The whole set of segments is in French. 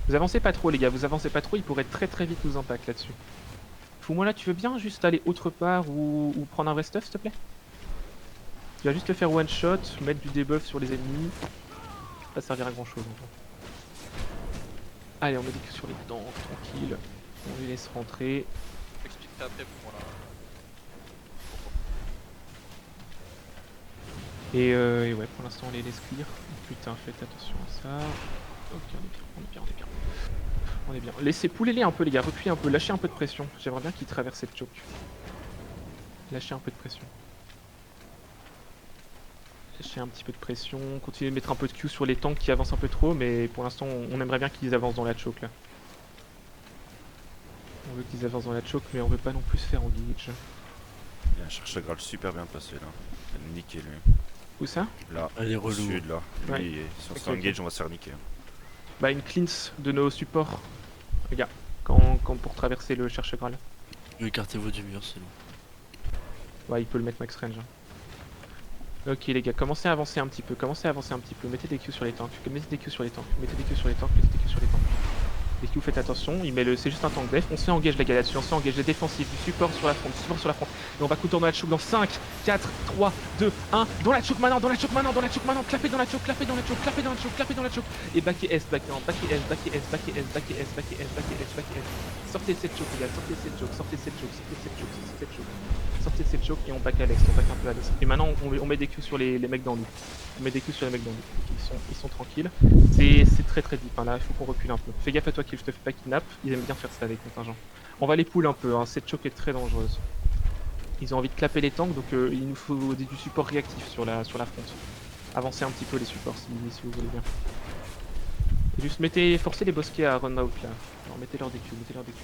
Vous avancez pas trop les gars, vous avancez pas trop, il pourrait très très vite nous impact là-dessus. Fous-moi là, tu veux bien juste aller autre part ou prendre un vrai stuff s'il te plaît? Tu vas juste le faire one shot, mettre du debuff sur les ennemis. Pas servir à grand chose en fait. Allez, on met des coups sur les dents, tranquille. On les laisse rentrer. Explique-toi après pour moi là. Et ouais, pour l'instant on les laisse clear. Putain, faites attention à ça. Ok, on est bien, on est bien, on est bien. On est bien. Laissez, poulez-les un peu les gars, reculez un peu, lâchez un peu de pression. J'aimerais bien qu'ils traversent cette choke. Lâchez un peu de pression. Lâchez un petit peu de pression, continuez de mettre un peu de Q sur les tanks qui avancent un peu trop, mais pour l'instant on aimerait bien qu'ils avancent dans la choke là. On veut qu'ils avancent dans la choke, mais on veut pas non plus se faire engage. Il y a un chercheur Graal super bien placé là. Il a niqué lui. Où ça? Là, Elle est au relou. sud là. Lui, Ouais. si on se Ok, fait engage, ok. on va se faire niquer. Bah une cleanse de nos supports, les gars, quand pour traverser le cherche Graal. Écartez-vous du mur sinon. Ouais, il peut le mettre max range. Ok les gars, commencez à avancer un petit peu, mettez des Q sur les tanks, mettez des Q sur les tanks, mettez des Q sur les tanks, mettez des Q sur les tanks. Les Q, faites attention, c'est juste un tank def, on se fait engage les gars là-dessus, on se fait engage, les défensifs, du support sur la front, et on va couper dans la choke dans 5, 4, 3, 2, 1, dans la choke maintenant, clapez dans la choke, et backez S, backez S, sortez de cette choke les gars, sortez de cette choke et on back à l'est, on back un peu à l'est. Et maintenant on met des Q sur les mecs dans nous. Ils sont tranquilles. C'est très très deep, hein. Là il faut qu'on recule un peu. Fais gaffe à toi, Kill, je te fais pas kidnap, ils aiment bien faire ça avec contingent. On va les pull un peu, hein. Cette choke est très dangereuse. Ils ont envie de clapper les tanks, donc il nous faut du support réactif sur la front. Avancez un petit peu les supports si vous voulez bien. Et juste forcez les bosquets à run out là. Alors mettez-leur des Q, tranquille.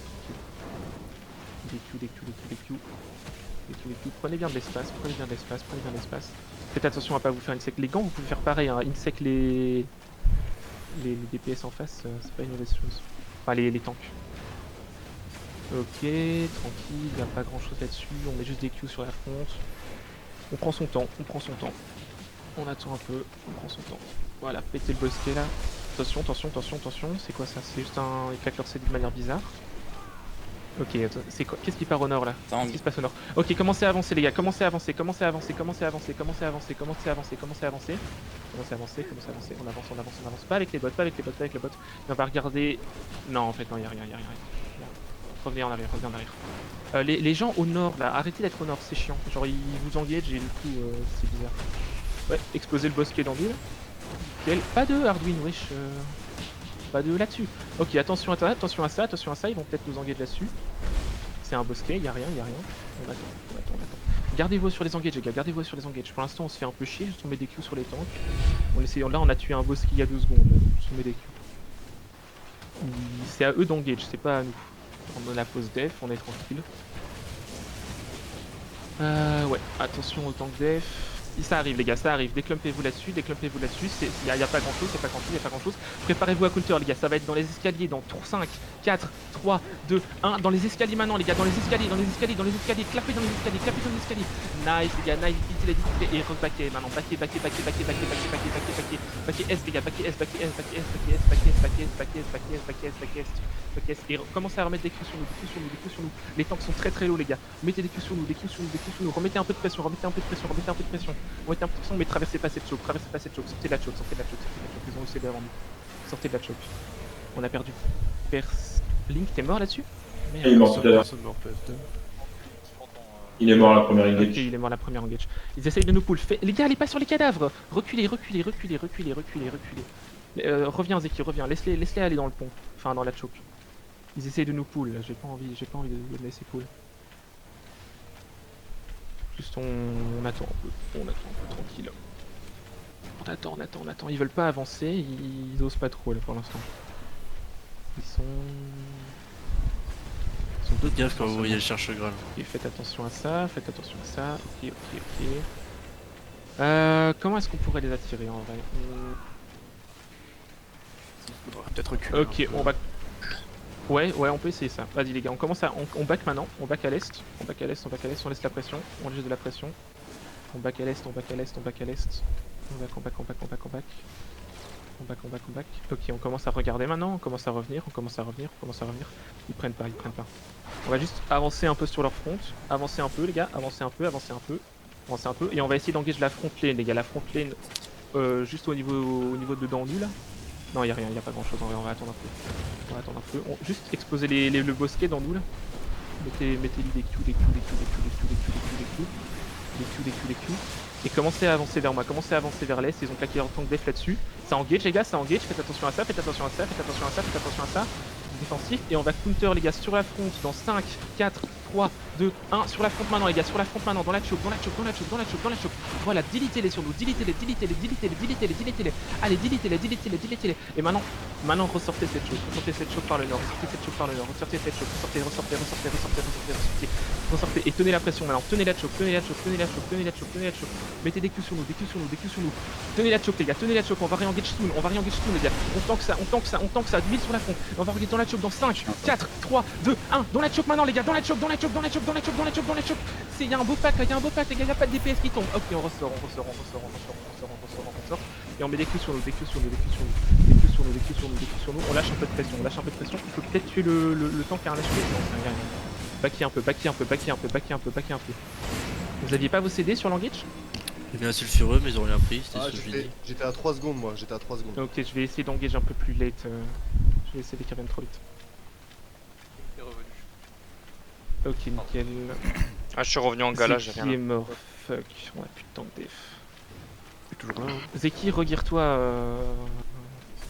Des Q. Prenez bien de l'espace, Faites attention à pas vous faire insect les gants, vous pouvez faire pareil, hein. Insect les DPS en face, c'est pas une mauvaise chose. Enfin les tanks. Ok, tranquille, y a pas grand chose là-dessus, on met juste des Q sur la front. On prend son temps. On attend un peu, on prend son temps. Voilà, pétez le bosquet là. Attention, c'est quoi ça? C'est juste un éclat de de manière bizarre. Ok, c'est quoi? Qu'est-ce qui part au nord là? Qu'est-ce qui se passe au nord? Ok, commencez à avancer les gars, commencez à avancer. On avance. Pas avec les bots. Et on va regarder. Non, en fait, non, y'a rien. Revenez en arrière. Les gens au nord là, arrêtez d'être au nord, c'est chiant. Genre, ils vous engagent et du coup, c'est bizarre. Ouais, exploser le bosquet dans l'île. Nickel. Pas de Hardwin, wesh. Pas de là-dessus. Ok, attention à ça, ils vont peut-être nous engager là-dessus. C'est un bosquet, y'a rien. On attend. Gardez-vous sur les engages, les gars, Pour l'instant, on se fait un peu chier, juste on met des Q sur les tanks. Là, on a tué un bosquet il y a 2 secondes, on met des Q. C'est à eux d'engage, c'est pas à nous. On a la pause def, on est tranquille. Ouais, attention au tank def. Ça arrive les gars, déclumpez-vous là-dessus, y a pas grand chose, Préparez-vous à counter les gars, ça va être dans les escaliers, dans tour 5, 4, 3, 2, 1, dans les escaliers maintenant les gars, clapez dans les escaliers. Nice les gars, et rebackez maintenant, backez S les gars, et commencez à remettre des Q sur nous. Les tanks sont très low les gars, mettez des Q sur nous, remettez un peu de pression, mais traversez pas cette choke, sortez de la choke, ils ont essayé d'avant nous. Sortez de la choke. On a perdu. Link, t'es mort là-dessus? Il est mort tout à l'heure. Il est mort à la première engage. Ok, il est mort à la première engage. Ils essayent de nous pull. Les gars, allez pas sur les cadavres. Reculez. Reviens Zeki, reviens. Laisse-les aller dans le pont. Enfin, dans la choke. Ils essayent de nous pull. J'ai pas envie de laisser pull. Juste on attend un peu, tranquille. On attend. Ils veulent pas avancer, ils osent pas trop là pour l'instant. Ils sont Faites gaffe quand vous voyez le cherche Graal. Ok, faites attention à ça. Ok. Comment est-ce qu'on pourrait les attirer en vrai? Peut-être reculer. Ok, on va. Ouais, on peut essayer ça. Vas-y les gars, on back maintenant, on back à l'est, on laisse la pression, on laisse de la pression. On back à l'est. On back. On back, on back, on back. Ok, on commence à regarder maintenant, on commence à revenir, on commence à revenir, on commence à revenir. Ils prennent pas, ils prennent pas. On va juste avancer un peu sur leur front. Avancer un peu les gars, avancer un peu, avancer un peu. Avancer un peu. Et on va essayer d'engager la front lane les gars, la front lane juste au niveau de dans nous là. Non, y a rien, y a pas grand chose, on va attendre un peu. On va attendre un peu. Juste exploser le bosquet dans nous là. Mettez des Q, des Q, des Q, des Q, des Q, des Q, des Q, des Q. Des Q, des Q, des Q. Et commencez à avancer vers moi, commencez à avancer vers l'est, ils ont claqué leur tank def là-dessus. Ça engage les gars, ça engage, faites attention à ça, faites attention à ça, faites attention à ça, faites attention à ça. Défensif, et on va counter les gars sur la front dans 5, 4, 3, 2, 1. Sur la front maintenant les gars, sur la front maintenant, dans la choke, dans la choke, dans la choke, dans la choke, dans la choke. Voilà, dilitez-les sur nous, dilitez-les, dilitez-les, dilitez-les, dilitez-les, dilitez-les. Allez, dilitez-les, dilitez-les, dilitez-les. Et maintenant ressortez cette choke par le nord, ressortez cette choke par le nord, ressortez cette choke, ressortez. Ressortez et tenez la pression maintenant, tenez la choke, tenez la choke, tenez la choke, tenez la choke, tenez la choke. Mettez des Q sur nous, des Q sur nous, des Q sur nous. Tenez la choke les gars, tenez la choke, on va réengage soon, les gars. On tank ça, d'huile sur la front. On va regarder dans la choke dans 5, 4, 3, 2, 1. Dans la choke maintenant les gars, dans la choke. Il y a un beau pack là, les gars, y a pas de DPS qui tombe. Ok, on ressort. Et on met des Q sur nous, des Q sur nous. On lâche un peu de pression, Il faut peut-être tuer le tank qui a un HP. Non, rien. Backy un peu. Vous aviez pas vos CD sur l'engage? Il y avait un sulfureux, mais ils ont rien pris, c'était ce que je dis. J'étais à 3 secondes moi, Ok, je vais essayer d'engage un peu plus late. Je vais essayer qu'ils reviennent trop vite. Il est revenu. Ok, nickel. Ah, je suis revenu en gala, j'ai Zeki rien. est mort. Fuck, on a plus de temps de def. C'est toujours là. Zeki, reguire-toi.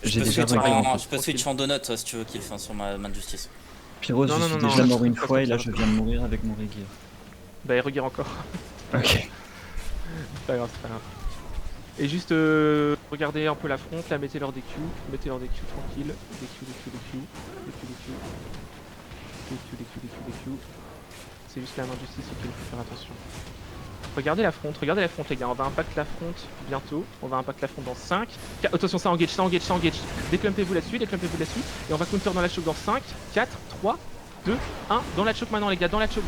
J'ai déjà switch regardé. en- Je peux switch en donut si tu veux qu'il fasse sur ma main de justice. Non, Pyro, je non, suis non, déjà non, mort une reste, fois et là reste, je viens de mourir avec mon Regear. Bah, il reguire encore. Ok. C'est pas grave. Et juste regardez un peu la front, là mettez leur des Q tranquille. Des Q. C'est juste la main de justice auquel il faut faire attention. Regardez la front les gars, on va impact la front bientôt, on va impact la front dans 5, attention ça engage, déclumpez-vous là-dessus, et on va counter dans la choke dans 5, 4, 3, 2, 1, dans la choke maintenant les gars, dans la choke.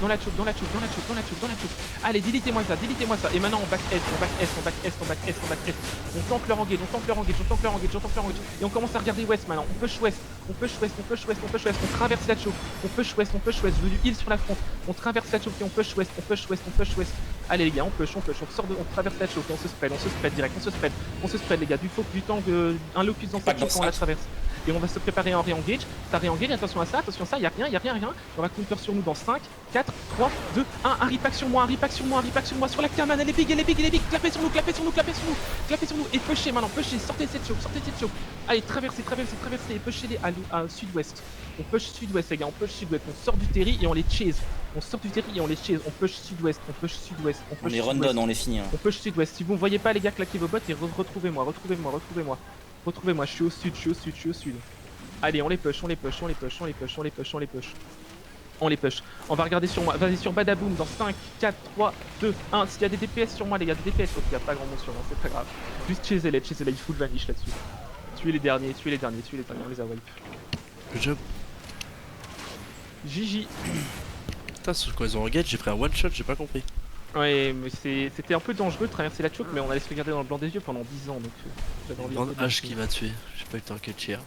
Allez, dilitez-moi ça, et maintenant on back S. On tank leur engage, et on commence à regarder West maintenant, on push West, on traverse la choke, on push West, je veux du heal sur la front, on traverse la choke et on push West. Allez les gars, on traverse la choke et on se spread direct, on se spread les gars, du temps un locus dans cette choke quand on la traverse. Et on va se préparer en re-engage, attention à ça, y a rien. On va counter sur nous dans 5, 4, 3, 2, 1, un repack sur moi, sur la Kaman, elle est big, clapez sur nous, et pushez maintenant, sortez cette choke. Allez, traversez, et pushez-les à sud-ouest. On push sud-ouest les gars, on sort du terri et on les chase. On push sud-ouest. On les run-down, on les finit. On push sud-ouest. Si vous ne voyez pas les gars claquer vos bottes, et retrouvez-moi. Retrouvez-moi, je suis au sud. Allez, on les push. On va regarder sur moi. Vas-y sur Badaboom dans 5, 4, 3, 2, 1. S'il y a des DPS sur moi, les gars, ok, il n'y a pas grand monde sur moi, c'est pas grave. Juste chasez-les, il full vanish là-dessus. Tuez les derniers, on les a wipe. Good job. GG. Putain, sur quoi ils ont engage, j'ai pris un one shot, j'ai pas compris. Ouais, mais c'était un peu dangereux de traverser la choke, mais on allait se regarder dans le blanc des yeux pendant 10 ans, donc j'avais envie Grande de H qui m'a tué, j'ai pas eu le temps que tirer.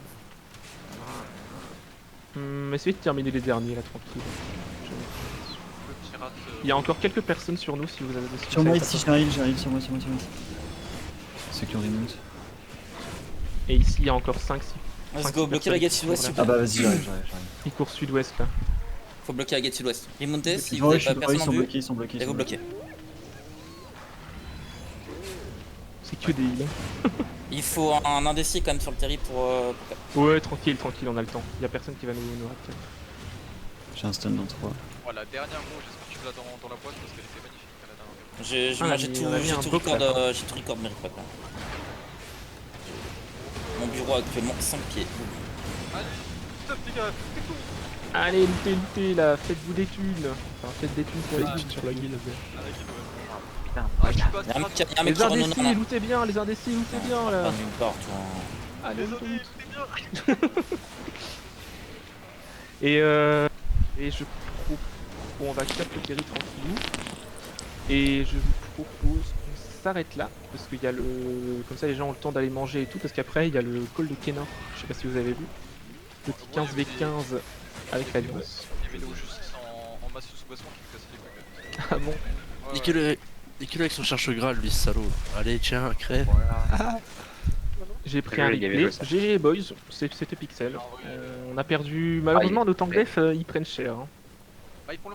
Essayez de terminer les derniers là, tranquille. Le pirate. Il y a encore quelques personnes sur nous si vous avez des Sur moi ici, j'arrive sur moi. Security mount. Et ici il y a encore 5-6. Let's go, bloquer la gate sud-ouest, s'il vous Ah plaît. bah vas-y, j'arrive. Ils courent sud-ouest là. Faut bloquer la gate sud-ouest. Remontez si vous Ouais, avez pas personne en vue. ils sont bloqués. Et vous bloquez. C'est que des heals. Il faut un indécis quand même sur le terri pour... Ouais, tranquille, on a le temps. Il y a personne qui va nous rater. J'ai un stun dans 3. Voilà, dernier mot, j'espère que tu l'as dans la boîte parce qu'elle était magnifique la dernière fois. Moi on a mis un j'ai tout bloc, record, là. j'ai tout record mérite pas quoi. Mon bureau a actuellement 5 pieds. Allez, stop les gars, c'est tout. Allez, lootez là, faites-vous des thunes. Enfin, faites des thunes pour les guildes. À la guilde, ouais. Putain. Ah, je suis pas Y'a un mec qui Les renomme indécis, lootez bien, les indécis, lootez bien là. Pas nulle part, tu vois. Allez, Désolé, lootez. c'est bien. Et je propose... Bon, on va cap le terri tranquillou. Et je vous propose qu'on s'arrête là, parce qu'il y a le... Comme ça les gens ont le temps d'aller manger et tout, parce qu'après il y a le call de Kenan, je sais pas si vous avez vu. Petit 15v15 avec la Lance. Il y avait juste en masse sous boisson qui me cassait les couilles. Ah bon? Ouais, Niquez-le avec son cherche Graal, lui, ce salaud. Allez, tiens, crève. J'ai pris Bien un joué, les gars, replay. bien joué, ça. GG boys, c'était Pixel. On a perdu, malheureusement nos Tanglef ils prennent cher. Hein. Bah, ils font le